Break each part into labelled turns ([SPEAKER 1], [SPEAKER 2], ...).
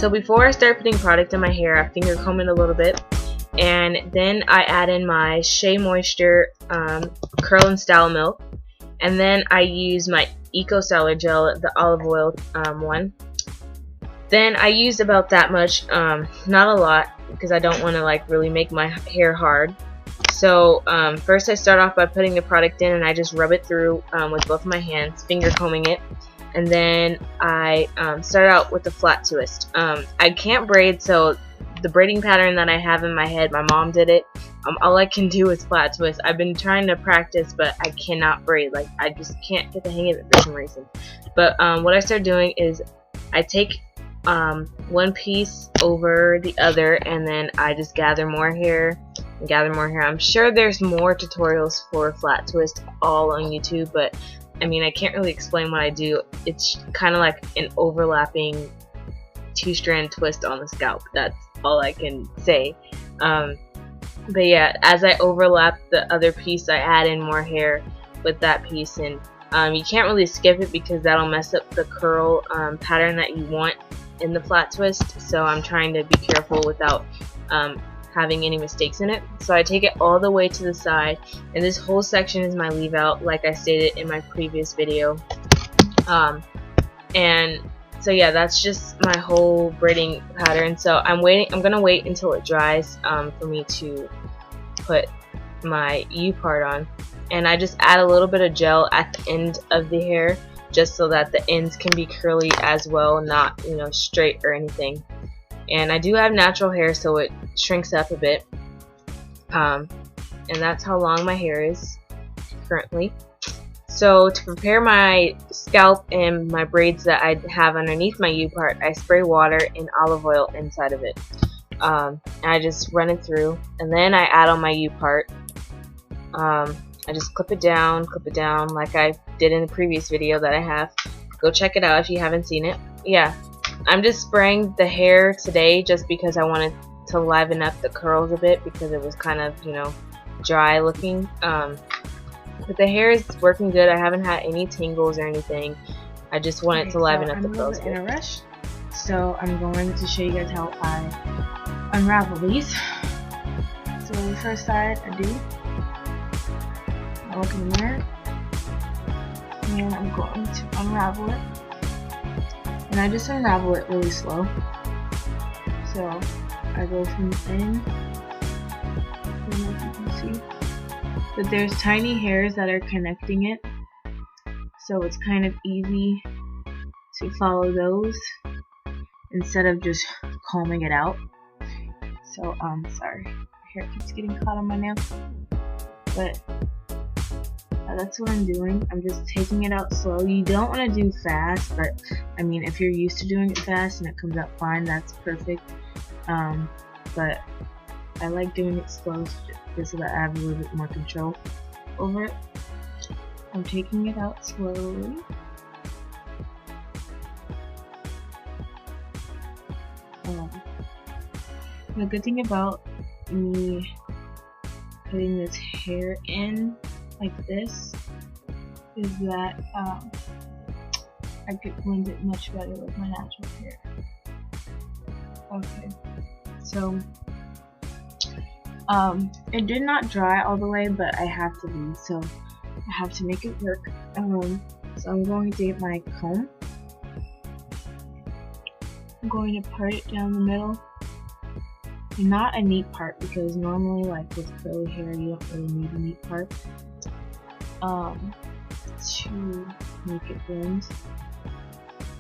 [SPEAKER 1] So before I start putting product in my hair, I finger comb it a little bit, and then I add in my Shea Moisture Curl and Style Milk, and then I use my Eco Styler Gel, the olive oil one. Then I use about that much, not a lot, because I don't want to like really make my hair hard. So first I start off by putting the product in, and I just rub it through with both of my hands, finger combing it. And then I start out with a flat twist. I can't braid, so the braiding pattern that I have in my head, my mom did it. All I can do is flat twist. I've been trying to practice, but I cannot braid. Like, I just can't get the hang of it for some reason. But what I start doing is I take one piece over the other, and then I just gather more hair and gather more hair. I'm sure there's more tutorials for flat twist all on YouTube, but I mean, I can't really explain what I do. It's kind of like an overlapping two-strand twist on the scalp. That's all I can say. But yeah, as I overlap the other piece, I add in more hair with that piece, and you can't really skip it because that'll mess up the curl pattern that you want in the flat twist. So I'm trying to be careful without having any mistakes in it. So I take it all the way to the side, and this whole section is my leave out, like I stated in my previous video. And so yeah, that's just my whole braiding pattern. So I'm gonna wait until it dries for me to put my U part on, and I just add a little bit of gel at the end of the hair, just so that the ends can be curly as well, not, you know, straight or anything. And I do have natural hair, so it shrinks up a bit, and that's how long my hair is currently. So to prepare my scalp and my braids that I have underneath my U part, I spray water and olive oil inside of it. And I just run it through, and then I add on my U part. I just clip it down like I did in the previous video that I have. Go check it out if you haven't seen it. Yeah, I'm just spraying the hair today just because I wanted to liven up the curls a bit, because it was kind of, you know, dry looking. But the hair is working good. I haven't had any tangles or anything. I just wanted to liven up the curls.
[SPEAKER 2] I'm a little bit in a rush, so I'm going to show you guys how I unravel these. So the first side I do, I look in the mirror, and I'm going to unravel it. And I just unravel it really slow. So I go from within. I don't know if you can see, but there's tiny hairs that are connecting it, so it's kind of easy to follow those instead of just combing it out. So sorry, my hair keeps getting caught on my nail, but that's what I'm doing. I'm just taking it out slow. You don't want to do fast, but I mean, if you're used to doing it fast and it comes out fine, that's perfect. But I like doing it slow just so that I have a little bit more control over it. I'm taking it out slowly. The good thing about me putting this hair in like this is that I could blend it much better with my natural hair. Okay, so it did not dry all the way, but I have to leave, so I have to make it work. So I'm going to get my comb. I'm going to part it down the middle. Not a neat part, because normally, like with curly hair, you don't really need a neat part to make it blend.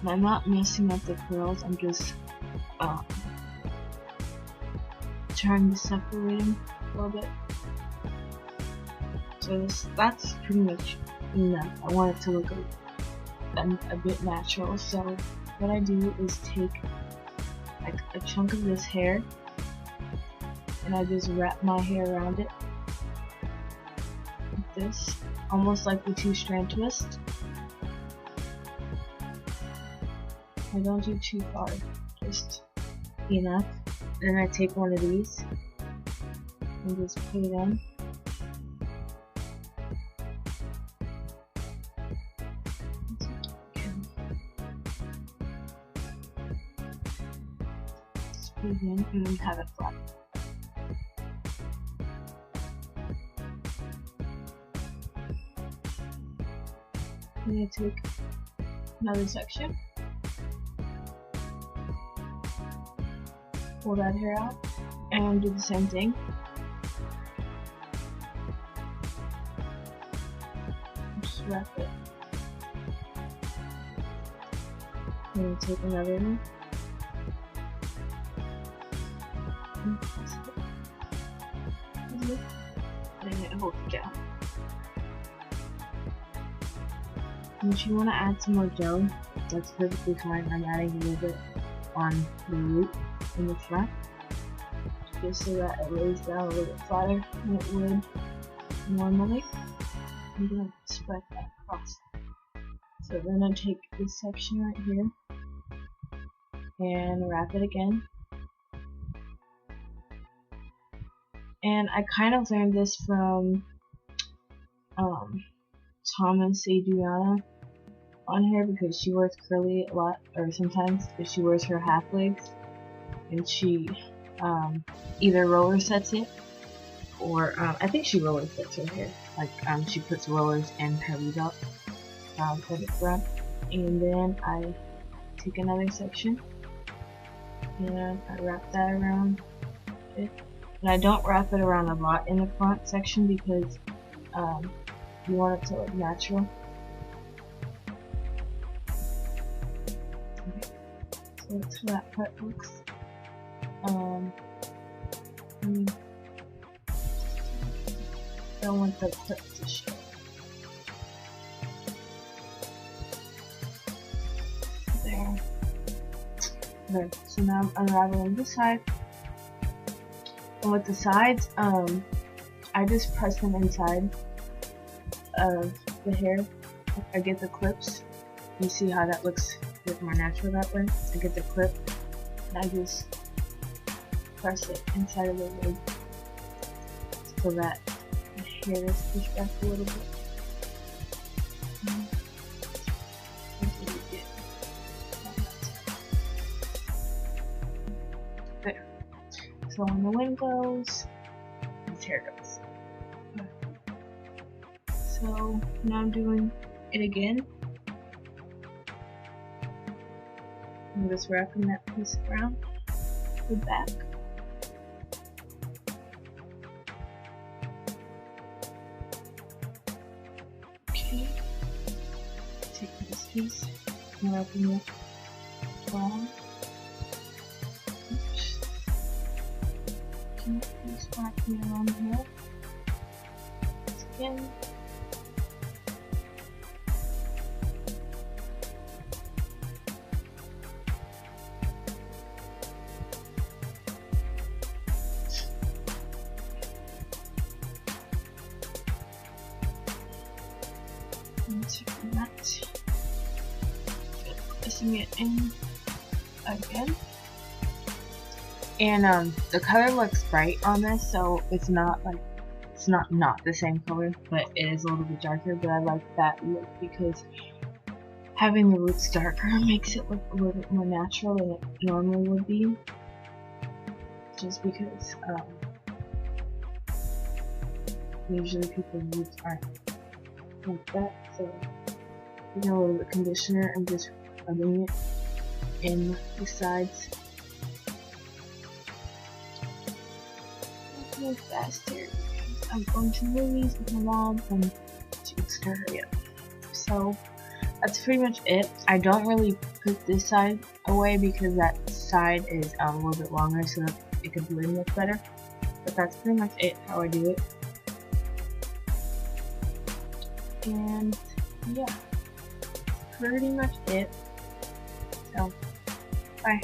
[SPEAKER 2] And I'm not messing up the curls, I'm just trying to separate them a little bit. So that's pretty much enough. I want it to look a bit natural, so what I do is take like a chunk of this hair, and I just wrap my hair around it like this, almost like the two-strand twist. I don't do too far, just enough. Then I take one of these and just put it in. again and then have it flat. I'm going to take another section, pull that hair out, and do the same thing. Just wrap it. I'm going to take another one. And hold it down. And if you want to add some more gel, that's perfectly fine. I'm adding a little bit on the root in the front, just so that it lays down a little bit flatter than it would normally. I'm going to spread that across. So then I take this section right here and wrap it again. And I kind of learned this from Thomas Adriana on here, because she wears curly a lot, or sometimes, because she wears her half wigs, and she either roller sets it, or I think she roller sets her hair. Like she puts rollers and her wig up for the front, and then I take another section and I wrap that around it. And I don't wrap it around a lot in the front section because you want it to look natural. Okay. So that's how that part looks. Don't want the clip to show. There. Okay, so now I'm unraveling this side. And with the sides, I just press them inside of the hair. I get the clips. You see how that looks a bit more natural that way? I get the clip and I just press it inside of the wig so that the hair is pushed back a little bit. There. So when the wind goes, this hair goes. So now I'm doing it again. I'm just wrapping that piece around the back. Okay. Take this piece and wrapping it around. Oops. Keep this wrapping around here. Again. Pressing it in again, and the color looks bright on this, so it's not like not the same color, but it is a little bit darker. But I like that look because having the roots darker makes it look a little bit more natural than it normally would be. Just because usually people's roots aren't like that, so you know, a little bit of conditioner and just rubbing it in the sides. Let's move faster because I'm going to movies with my mom and she needs to hurry up. So that's pretty much it. I don't really put this side away because that side is a little bit longer so that it can blend look better. But that's pretty much it, how I do it. And yeah, pretty much it. So, bye.